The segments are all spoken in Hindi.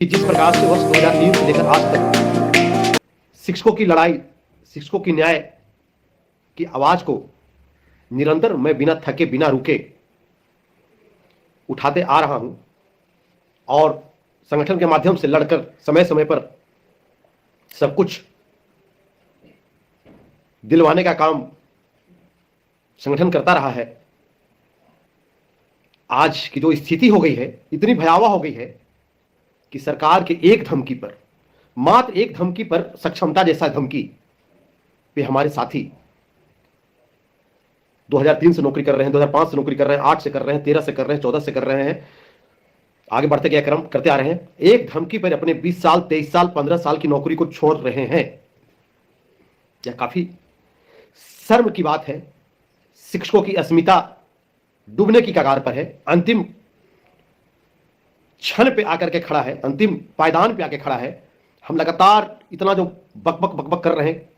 कि जिस प्रकार से वर्ष 2003 से लेकर आज तक शिक्षकों की लड़ाई, शिक्षकों की न्याय की आवाज को निरंतर मैं बिना थके बिना रुके उठाते आ रहा हूं और संगठन के माध्यम से लड़कर समय समय पर सब कुछ दिलवाने का काम संगठन करता रहा है। आज की जो स्थिति हो गई है, इतनी भयावह हो गई है कि सरकार के एक धमकी पर, मात्र एक धमकी पर, सक्षमता जैसा धमकी पे हमारे साथी 2003 से नौकरी कर रहे हैं, 2005 से नौकरी कर रहे हैं, 8 से कर रहे हैं, 13 से कर रहे हैं, 14 से कर रहे हैं, आगे बढ़ते गया क्रम करते आ रहे हैं। एक धमकी पर अपने 20 साल, 23 साल, 15 साल की नौकरी को छोड़ रहे हैं। यह काफी शर्म की बात है। शिक्षकों की अस्मिता डूबने की कगार पर है, अंतिम क्षण पे आकर के खड़ा है, अंतिम पायदान पे आके खड़ा है। हम लगातार इतना जो बकबक बकबक कर रहे हैं,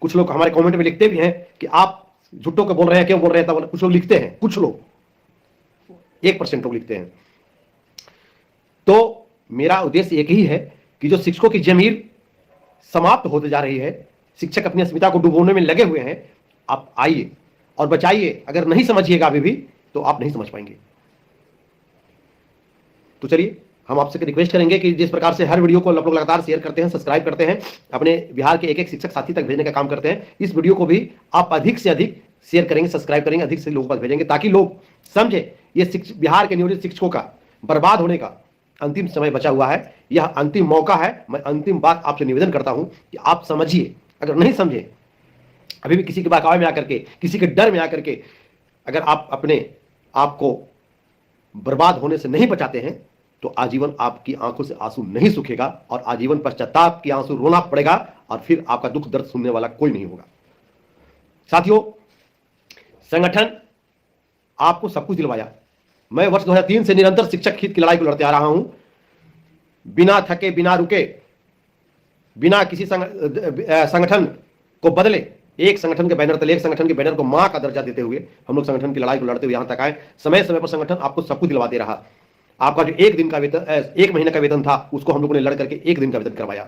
कुछ लोग हमारे कमेंट में लिखते भी हैं कि आप झूठों को बोल रहे हैं, क्यों बोल रहे हैं, कुछ लोग लिखते हैं, कुछ लोग 1% लोग लिखते हैं। तो मेरा उद्देश्य एक ही है कि जो शिक्षकों की जमीर समाप्त होते जा रही है, शिक्षक अपनी अस्मिता को डुबोने में लगे हुए हैं, आप आइए और बचाइए। अगर नहीं समझिएगा अभी भी तो आप नहीं समझ पाएंगे। तो चलिए, हम आपसे रिक्वेस्ट करेंगे कि जिस प्रकार से हर वीडियो को आप लोग लगातार शेयर करते हैं, सब्सक्राइब करते हैं, अपने बिहार के एक एक शिक्षक साथी तक भेजने का काम करते हैं, इस वीडियो को भी आप अधिक से अधिक शेयर करेंगे, सब्सक्राइब करेंगे, अधिक से लोगों पास भेजेंगे, ताकि लोग समझे ये बिहार के नियोजित शिक्षकों का बर्बाद होने का अंतिम समय बचा हुआ है। यह अंतिम मौका है। मैं अंतिम बात आपसे निवेदन करता हूं कि आप समझिए। अगर नहीं समझे, अभी भी किसी के बहकावे में आकर के, किसी के डर में आकर के अगर आप अपने आप को बर्बाद होने से नहीं बचाते हैं, तो आजीवन आपकी आंखों से आंसू नहीं सूखेगा और आजीवन पश्चाताप की आंसू रोना पड़ेगा और फिर आपका दुख दर्द सुनने वाला कोई नहीं होगा। साथियों, संगठन आपको सब कुछ दिलवाया। मैं वर्ष 2003 से निरंतर शिक्षक हित की लड़ाई को लड़ते आ रहा हूं, बिना थके बिना रुके, बिना किसी संगठन को बदले, एक संगठन के बैनर तले, एक संगठन के बैनर को मां का दर्जा देते हुए हम लोग संगठन की लड़ाई को लड़ते हुए यहां तक आए। समय समय पर संगठन आपको सब कुछ दिलवा दे रहा। आपका जो एक दिन का वेतन, 1 महीने का वेतन था, उसको हम लोगों ने लड़ करके 1 दिन का वेतन करवाया।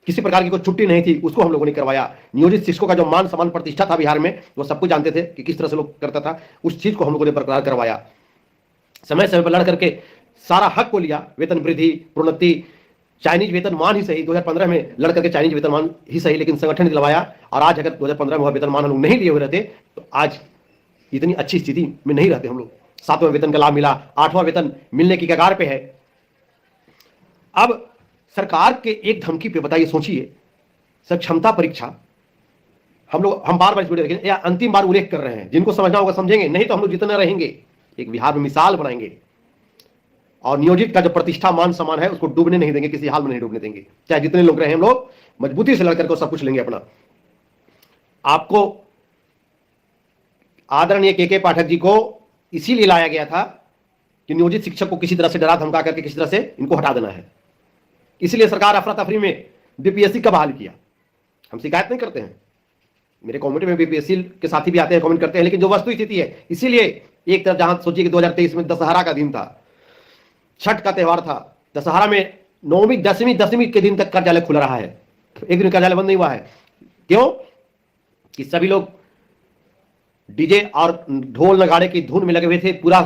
किसी प्रकार की कोई छुट्टी नहीं थी, उसको हम लोगों ने करवाया। नियोजित शिक्षकों का जो मान सम्मान प्रतिष्ठा था बिहार में, वो सब कुछ जानते थे कि किस तरह से लोग करता था, उस चीज को हम लोगों ने बरकरार करवाया। समय समय पर लड़ करके सारा हक को लिया। वेतन वृद्धि, प्रोन्नति, चाइनीज वेतनमान ही सही, 2015 में लड़ करके चाइनीज वेतनमान ही सही, लेकिन संगठन ने दिलवाया। और आज अगर 2015 में वह वेतनमान हम लोग नहीं लिए हुए रहते तो आज इतनी अच्छी स्थिति में नहीं रहते हम लोग। 7वां वेतन का लाभ मिला, 8वां वेतन मिलने की कगार पे है। अब सरकार के एक धमकी पे बताइए, सोचिए, सक्षमता परीक्षा हम बार बार इस वीडियो देखें, या अंतिम बार उल्लेख कर रहे हैं। जिनको समझना होगा समझेंगे, नहीं तो हम लोग जितना रहेंगे एक बिहार में मिसाल बनाएंगे और नियोजित का जो प्रतिष्ठा मान सम्मान है उसको डूबने नहीं देंगे, किसी हाल में नहीं डूबने देंगे। चाहे जितने लोग रहे, हम लोग मजबूती से लड़कर को सब कुछ लेंगे अपना। आपको आदरणीय के पाठक जी को इसीलिए लाया गया था कि नियोजित शिक्षक को किसी तरह से डरा धमका करके किसी तरह से इनको हटा देना है। इसलिए सरकार अफरा तफरी में बीपीएससी का बहाल किया। हम शिकायत नहीं करते हैं, मेरे कमेंट में बीपीएससी के साथी भी आते हैं, कमेंट करते हैं, लेकिन जो वस्तु स्थिति है, इसीलिए एक तरफ जहां सोचिए कि 2023 में दशहरा का दिन था, छठ का त्यौहार था, दशहरा में 9वीं 10वीं के दिन तक कार्यालय खुला रहा है, एक दिन कार्यालय बंद नहीं हुआ है। क्यों? कि सभी लोग डीजे और ढोल नगाड़े की धुन में लगे हुए थे। पूरा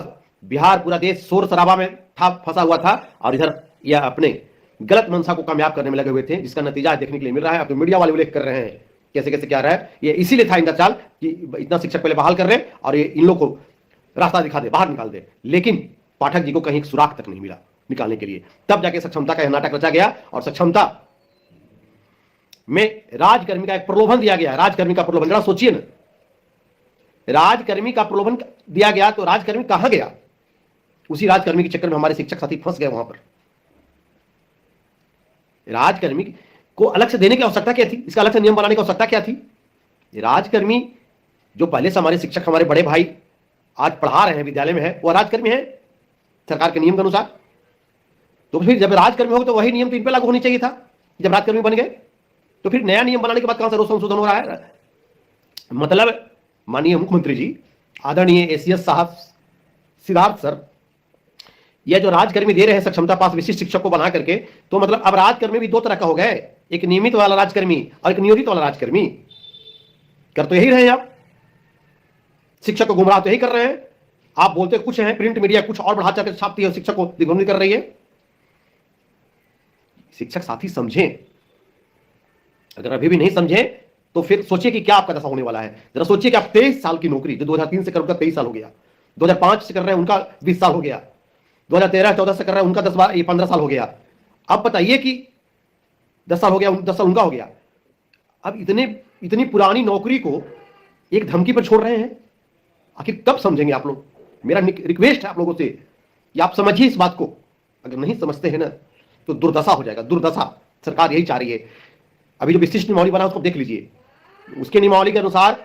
बिहार, पूरा देश शोर शराबा में था, फंसा हुआ था, और इधर यह अपने गलत मंशा को कामयाब करने में लगे हुए थे, जिसका नतीजा देखने के लिए मिल रहा है। अब तो मीडिया वाले उल्लेख कर रहे हैं कैसे कैसे क्या रहा है। ये इसीलिए था इनका चाल कि इतना शिक्षक पहले बहाल कर रहे हैं और ये इन लोग को रास्ता दिखा दे, बाहर निकाल दे। लेकिन पाठक जी को कहीं सुराग तक नहीं मिला निकालने के लिए। तब जाके सक्षमता का यह नाटक रचा गया और सक्षमता में राजकर्मी का एक प्रलोभन दिया गया। राजकर्मी का प्रलोभन, जरा सोचिए ना, राजकर्मी का प्रलोभन दिया गया तो राजकर्मी कहां गया? उसी राजकर्मी के चक्कर में हमारे शिक्षक साथी फंस गए वहां पर। राजकर्मी को अलग से देने की आवश्यकता क्या थी? इसका अलग से नियम बनाने की आवश्यकता क्या थी? राजकर्मी जो पहले से हमारे शिक्षक, हमारे बड़े भाई आज पढ़ा रहे हैं, विद्यालय में है, वह राजकर्मी है सरकार के नियम के अनुसार। तो फिर जब राजकर्मी हो तो वही नियम तो इन पर लागू होनी चाहिए था। जब राजकर्मी बन गए तो फिर नया नियम बनाने के बाद कहां से रोज संशोधन हो रहा है? मतलब माननीय मुख्यमंत्री जी, आदरणीय एसीएस साहब सिद्धार्थ सर, यह जो राजकर्मी दे रहे हैं सक्षमता पास विशिष्ट शिक्षक को बना करके, तो मतलब अब राजकर्मी भी दो तरह का हो गए, एक नियमित वाला राजकर्मी और एक नियोजित वाला राजकर्मी। कर तो यही रहे हैं आप, शिक्षक को गुमराह तो यही कर रहे हैं। आप बोलते कुछ हैं, प्रिंट मीडिया कुछ और बढ़ा चढ़कर छापती है, शिक्षक को दिग्भ्रमित कर रही है। शिक्षक साथी समझें, अगर अभी भी नहीं समझे तो फिर सोचिए कि क्या आपका दशा होने वाला है। जरा सोचिए कि आप 23 साल की नौकरी, जो 2003 से कर उनका 23 साल हो गया, 2005 से कर रहे हैं उनका 20 साल हो गया, 2013-14 से कर रहे हैं उनका 15 साल हो गया। अब बताइए कि 10 साल हो गया, 10 साल उनका हो गया। अब इतनी पुरानी नौकरी को एक धमकी पर छोड़ रहे हैं, आखिर कब समझेंगे आप लोग? मेरा रिक्वेस्ट है आप लोगों से कि आप समझिए इस बात को। अगर नहीं समझते हैं ना तो दुर्दशा हो जाएगा, दुर्दशा। सरकार यही चाह रही है। अभी जो विशिष्ट नियमावली बना उसको देख लीजिए, उसके नियमावली के अनुसार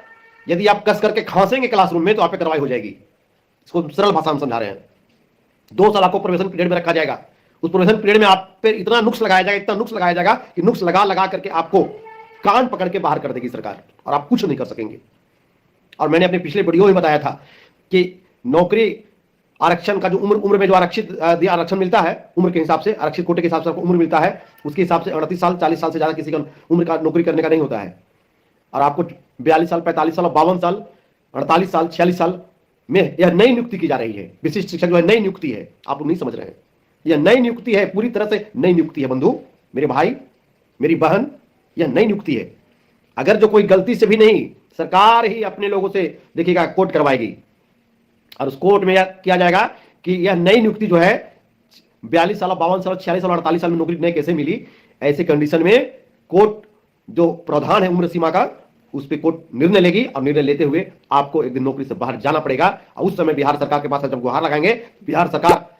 यदि आप कस करके खांसेंगे क्लासरूम में तो आप पे कार्रवाई हो जाएगी। इसको सरल भाषा में समझा रहे हैं। 2 साल आपको प्रोबेशन पीरियड में रखा जाएगा। उस प्रोबेशन पीरियड में आप पे इतना नुक्स लगाया जाएगा, इतना नुक्स लगाया जाएगा कि नुक्स लगा करके आपको कान पकड़ के बाहर कर देगी सरकार, और आप कुछ नहीं कर सकेंगे। और मैंने अपने पिछले वीडियो में बताया था कि नौकरी आरक्षण का जो उम्र में जो आरक्षण मिलता है, उम्र के हिसाब से, आरक्षित कोटे के हिसाब से आपको उम्र मिलता है, उसके हिसाब से 38 साल 40 साल से ज्यादा किसी का उम्र का नौकरी करने का नहीं होता है। और आपको 42 साल 45 साल 52 साल 48 साल 46 साल में यह नई नियुक्ति की जा रही है। विशिष्ट शिक्षक जो है नई नियुक्ति है, आप लोग नहीं समझ रहे हैं। यह नई नियुक्ति है, पूरी तरह से नई नियुक्ति है बंधु, मेरे भाई, मेरी बहन, यह नई नियुक्ति है। अगर जो कोई गलती से भी नहीं, सरकार ही अपने लोगों से देखिएगा कोर्ट करवाएगी, और उस कोर्ट में यह किया जाएगा कि यह नई नियुक्ति जो है 42 साल 52 साल 46 साल 48 साल में नौकरी नए कैसे मिली। ऐसे कंडीशन में कोर्ट जो प्रावधान है उम्र सीमा का, उस पर कोर्ट निर्णय लेगी, और निर्णय लेते हुए आपको एक दिन नौकरी से बाहर जाना पड़ेगा। और उस समय बिहार सरकार के पास जब गुहार लगाएंगे, बिहार सरकार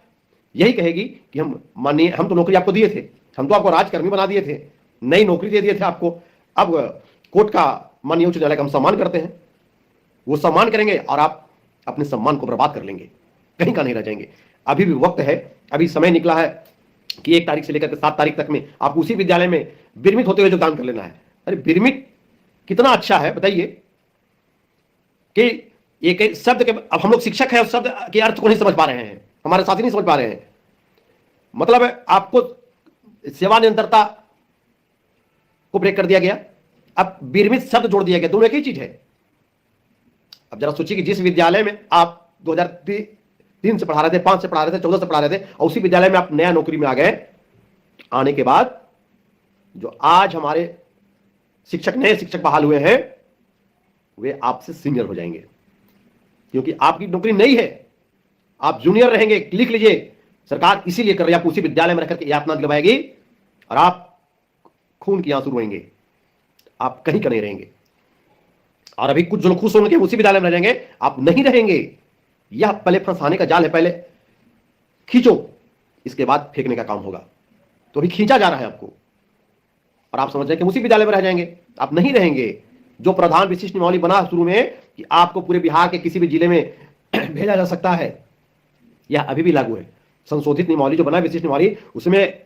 यही कहेगी कि हम माननीय, हम तो नौकरी आपको दिए थे, हम तो आपको राजकर्मी बना दिए थे, नई नौकरी दे दिए थे आपको। अब कोर्ट का माननीय उच्च न्यायालय का हम सम्मान करते हैं, वो सम्मान करेंगे और आप अपने सम्मान को बर्बाद कर लेंगे, कहीं का नहीं रह जाएंगे। अभी भी वक्त है, अभी समय निकला है कि 1 तारीख से लेकर 7 तारीख तक में आप उसी विद्यालय में विरमित होते हुए योगदान कर लेना है। अरे विरमित कितना अच्छा है बताइए, कि एक शब्द के, अब हम लोग शिक्षक हैं, उस शब्द के अर्थ को नहीं समझ पा रहे हैं, हमारे साथी नहीं समझ पा रहे हैं। मतलब आपको सेवा निरंतरता को ब्रेक कर दिया गया, अब विरमित शब्द जोड़ दिया गया, दोनों एक ही चीज है। अब जरा सोचिए कि जिस विद्यालय में आप 2003 से पढ़ा रहे थे, 5 से पढ़ा रहे थे, 14 से पढ़ा रहे थे, और उसी विद्यालय में आप नया नौकरी में आ गए, आने के बाद जो आज हमारे शिक्षक, नए शिक्षक बहाल हुए हैं, वे आपसे सीनियर हो जाएंगे, क्योंकि आपकी नौकरी नई है, आप जूनियर रहेंगे। लिख लीजिए, सरकार इसीलिए कर रही है, आपको उसी विद्यालय में रखकर यातना दिलवाएगी, और आप खून की आंसू रोएंगे, आप कहीं का नहीं रहेंगे। और अभी कुछ जो लोग खुश होंगे उसी विद्यालय में रह जाएंगे, आप नहीं रहेंगे। यह पहले फंसाने का जाल है, पहले खींचो, इसके बाद फेंकने का काम होगा। तो अभी खींचा जा रहा है आपको, और आप समझ रहे हैं कि उसी विद्यालय में रह जाएंगे, आप नहीं रहेंगे। जो प्रधान विशिष्ट नियमावली बना शुरू में कि आपको पूरे बिहार के किसी भी जिले में भेजा जा सकता है, यह अभी भी लागू है। संशोधित नियमावली जो बना विशिष्ट नियमावली, उसमें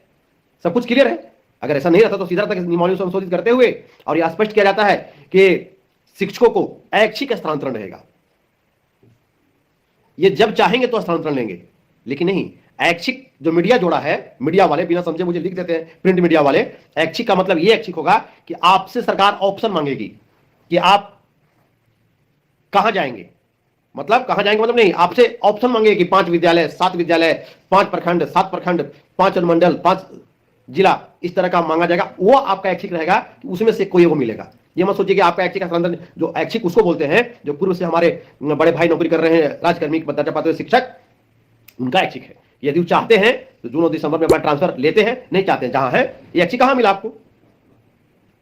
सब कुछ क्लियर है। अगर ऐसा नहीं रहता तो सीधा तक नियमावली संशोधित करते हुए और यह स्पष्ट किया जाता है कि शिक्षकों को ऐच्छिक स्थानांतरण रहेगा, ये जब चाहेंगे तो स्थानांतरण लेंगे, लेकिन नहीं ऐच्छिक। जो मीडिया जोड़ा है, मीडिया वाले बिना समझे मुझे लिख देते हैं, प्रिंट मीडिया वाले, ऐच्छिक का मतलब ये ऐच्छिक होगा कि आपसे सरकार ऑप्शन मांगेगी कि आप कहां जाएंगे। मतलब कहां जाएंगे मतलब नहीं, आपसे ऑप्शन मांगेगी कि 5 विद्यालय, 7 विद्यालय, 5 प्रखंड, 7 प्रखंड, 5 अनुमंडल, 5 जिला, इस तरह का मांगा जाएगा। वो आपका ऐच्छिक रहेगा कि उसमें से कोई वो मिलेगा। ये मत सोचिए कि आपका ऐच्छिक स्थानांतरण, जो ऐच्छिक उसको बोलते हैं जो पूर्व से हमारे बड़े भाई नौकरी कर रहे हैं, राजकर्मी की दर्जा पाते हुए शिक्षक, उनका ऐच्छिक है। यदि वो चाहते हैं तो जून और दिसंबर में अपना ट्रांसफर लेते हैं, नहीं चाहते हैं जहां है, ये ऐच्छिक कहां मिला आपको?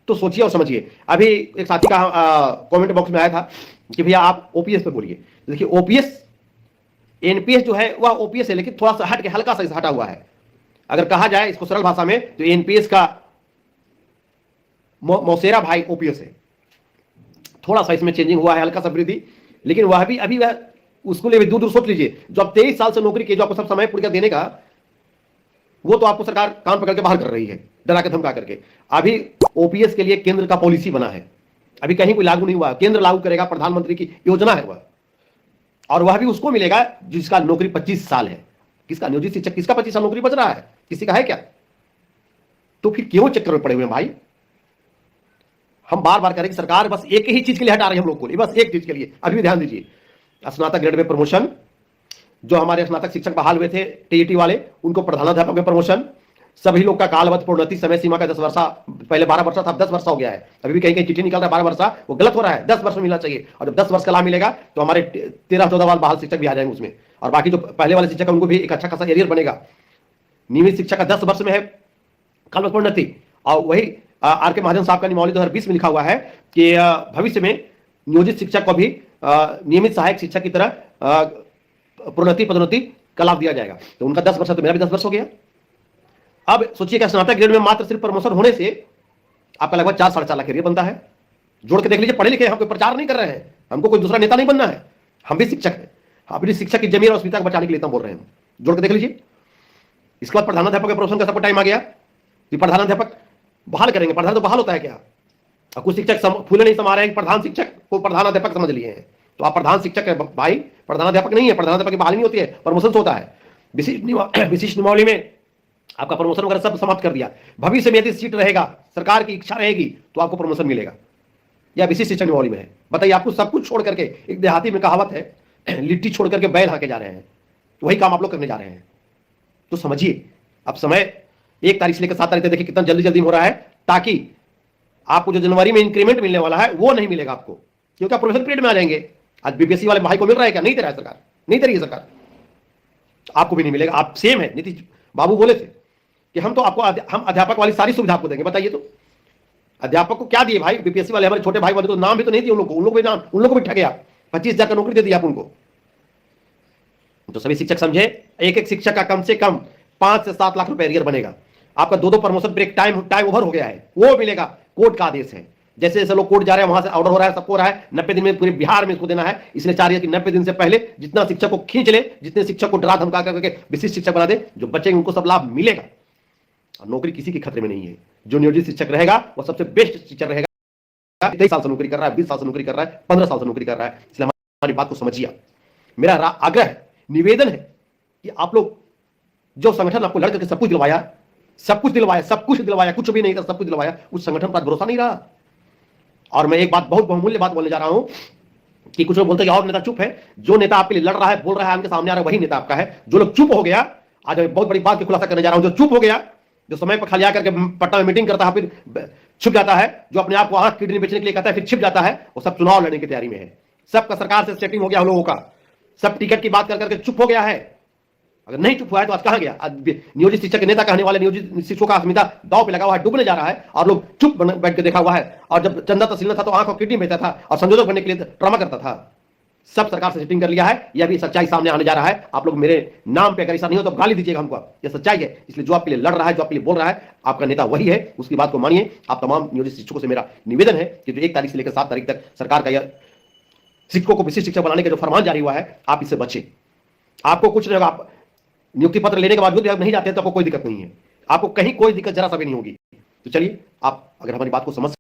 तो सोचिए और समझिए। अभी एक साथी का कमेंट बॉक्स में आया था कि भैया आप ओपीएस पे बोलिए। देखिए ओपीएस, एनपीएस जो है वह ओपीएस है, लेकिन थोड़ा सा हट के, हल्का सा हटा हुआ है। अगर कहा जाए इसको सरल भाषा में तो एनपीएस का मौसेरा भाई ओपीएस है। थोड़ा सा इसमें चेंजिंग हुआ है, हल्का सा वृद्धि, लेकिन वह भी अभी वह उसको लिए दूर दूर सोच लीजिए। जो आप 23 साल से नौकरी की, जो आपको सब समय पूरा देने का, वो तो आपको सरकार कान पकड़ के बाहर कर रही है, डरा के धमका करके। अभी ओपीएस के लिए केंद्र का पॉलिसी बना है, अभी कहीं कोई लागू नहीं हुआ, केंद्र लागू करेगा, प्रधानमंत्री की योजना है वह, और वह भी उसको मिलेगा जिसका नौकरी 25 साल है। किसका नियोजित शिक्षक, किसका 25 साल नौकरी बच रहा है? किसी का है क्या? तो फिर क्यों चक्कर में पड़े हुए हैं भाई? हम बार बार कह रहे हैं कि सरकार बस एक ही चीज के लिए हटा रही है हम लोग को, बस एक चीज के लिए। अभी भी ध्यान दीजिए, स्नातक ग्रेड में प्रमोशन, जो हमारे स्नातक शिक्षक बहाल हुए थे टीईटी वाले, उनको प्रधानाध्यापक में प्रमोशन, सभी लोग का कालवत प्रोन्नति समय सीमा का 10 वर्षा, पहले 12 वर्षा था, अब 10 वर्षा हो गया है। अभी भी कहीं कहीं चिट्ठी निकल रहा है 12 वर्षा, वो गलत हो रहा है, 10 वर्ष में मिलना चाहिए। और जब 10 वर्ष का लाभ मिलेगा तो हमारे 13-14 वाले बहाल शिक्षक भी आ जाएंगे उसमें, और बाकी जो पहले वाले शिक्षक उनको भी एक अच्छा खासा एरियर बनेगा। नियमित शिक्षक का 10 वर्ष में है कालवत प्रोन्नति, और वही आर के महाजन साहब का नियमावली 2020 में लिखा हुआ है कि भविष्य में नियोजित शिक्षक को भी नियमित सहायक शिक्षक की तरह प्रोन्नति पदोन्नति का लाभ दिया जाएगा। तो उनका 10 वर्ष है तो मेरा भी 10 वर्ष हो गया। अब सोचिए कि स्नातक ग्रेड में मात्र सिर्फ प्रमोशन होने से आपका लगभग 4-4.5 लाख एरियर बनता है। जोड़ के देख लीजिए, पढ़े लिखे हम कोई प्रचार नहीं कर रहे हैं, हमको कोई दूसरा नेता नहीं बनना है, हम भी शिक्षक हैं, अपनी शिक्षक की जमीन और अस्मिता को बचाने के लिए बोल रहे हैं। जोड़ के देख लीजिए। इसके बाद प्रधानाध्यापक के प्रमोशन का सबको टाइम आ गया कि प्रधानाध्यापक बहाल करेंगे। प्रधान तो बहाल होता है क्या? और कुछ शिक्षक फूले नहीं समा रहे हैं, प्रधान शिक्षक को प्रधानाध्यापक समझ लिए हैं। तो आप प्रधान शिक्षक है भाई, प्रधानाध्यापक नहीं है। प्रधानाध्यापक की बहाली नहीं होती है, प्रमोशन होता है। विशिष्ट नियमावली में आपका प्रमोशन वगैरह सब समाप्त कर दिया। भविष्य में यदि सीट रहेगा, सरकार की इच्छा रहेगी तो आपको प्रमोशन मिलेगा, या विशिष्ट शिक्षा नियमावली में है। बताइए, आपको सब कुछ छोड़ करके, एक देहाती में कहावत है, लिट्टी छोड़ करके बैल हाके जा रहे हैं, तो वही काम आप लोग करने जा रहे हैं। तो समझिए, अब समय 1 तारीख से लेकर 7 तारीख तक देखिए कितना जल्दी जल्दी हो रहा है, ताकि आपको जो जनवरी में इंक्रीमेंट मिलने वाला है वो नहीं मिलेगा आपको, क्योंकि आप प्रोफेशनल पीरियड में आ जाएंगे। आज बीपीएससी वाले भाई को मिल रहा है क्या? नहीं दे रहा है सरकार, नहीं दे रही है सरकार, आपको भी नहीं मिलेगा। आप सेम है, नीतीश बाबू बोले थे कि हम तो आपको हम अध्यापक वाली सारी सुविधा आपको देंगे। बताइए, तो अध्यापक को क्या दिए भाई? बीपीएससी वाले हमारे छोटे भाई वाले तो नाम भी तो नहीं दिए उन लोग को, उन लोग भी नाम, उन लोग को भी ठगे आप। 25,000 का नौकरी दे दिया आप उनको। तो सभी शिक्षक समझे, एक एक शिक्षक का कम से कम 5 से 7 लाख रुपए एरियर बनेगा। आपका 2-2 प्रमोशन ब्रेक टाइम ओवर हो गया है, वो मिलेगा। कोर्ट का आदेश है, जैसे जैसे लोग कोर्ट जा रहे हैं वहां से ऑर्डर हो रहा है, सबको हो रहा है। 90 दिन में पूरे बिहार में इसको देना है। इसलिए चाह रही है कि 90 दिन से पहले जितना शिक्षक को खींच ले, जितने शिक्षक को डरा धमका करके विशिष्ट शिक्षक बना दे, जो बचेंगे उनको सब लाभ मिलेगा। और नौकरी किसी के खतरे में नहीं है। जो नियोजित शिक्षक रहेगा वो सबसे बेस्ट शिक्षक रहेगा। 23 साल से नौकरी कर रहा है, 20 साल से नौकरी कर रहा है, 15 साल से नौकरी कर रहा है। इसलिए हमारी बात को समझिए। मेरा आग्रह निवेदन है कि आप लोग, जो संगठन आपको लड़ करके सब कुछ दिलवाया, कुछ भी नहीं था, सब कुछ दिलवाया, उस संगठन पर भरोसा नहीं रहा। और मैं एक बात, बहुत बहुमूल्य बात बोलने जा रहा हूं कि कुछ लोग बोलते हैं कि और नेता चुप है। जो नेता आपके लिए लड़ रहा है, बोल रहा है, आपके सामने आ रहा है, वही नेता आपका है। जो लोग चुप हो गया, आज मैं बहुत बड़ी बात की खुलासा करने जा रहा हूं, जो चुप हो गया, जो समय पर खाली आकर के पटना में मीटिंग करता है, फिर छुप जाता है, जो अपने आप को आंख किडनी बेचने के लिए कहता है, फिर छिप जाता है, वो सब चुनाव लड़ने की तैयारी में है। सबका सरकार से सेटिंग हो गया हम लोगों का, सब टिकट की बात कर करके चुप हो गया है। अगर नहीं चुप हुआ है तो आज कहां गया? नियोजित शिक्षक के नेता कहने वाले नियोजित शिक्षकों का अस्मिता दांव पे लगा हुआ है, डूबने जा रहा है, और लोग चुप बैठ के देखा हुआ है। और जब चंदा तहसील था तो आंख और किडनी बेचता था और संयोजक बनने के लिए ड्रामा करता था। सब सरकार से सेटिंग कर लिया है। यह भी सच्चाई सामने आने जा रहा है। आप लोग मेरे नाम पे अगर ऐसा नहीं हो तो गाली दीजिएगा हमको, यह सच्चाई है। इसलिए जो आपके लिए लड़ रहा है, जो आपके लिए बोल रहा है, आपका नेता वही है, उसकी बात को मानिए। आप तमाम नियोजित शिक्षकों से मेरा निवेदन है कि जो 1 तारीख से लेकर 7 तारीख तक सरकार का यह शिक्षकों को विशिष्ट शिक्षक बनाने का जो फरमान जारी हुआ है, आप इससे बचें। आपको कुछ नहीं होगा। आप नियुक्ति पत्र लेने के बावजूद नहीं जाते हैं तो आपको कोई दिक्कत नहीं है, आपको कहीं कोई दिक्कत जरा सा भी नहीं होगी। तो चलिए, आप अगर हमारी बात को समझ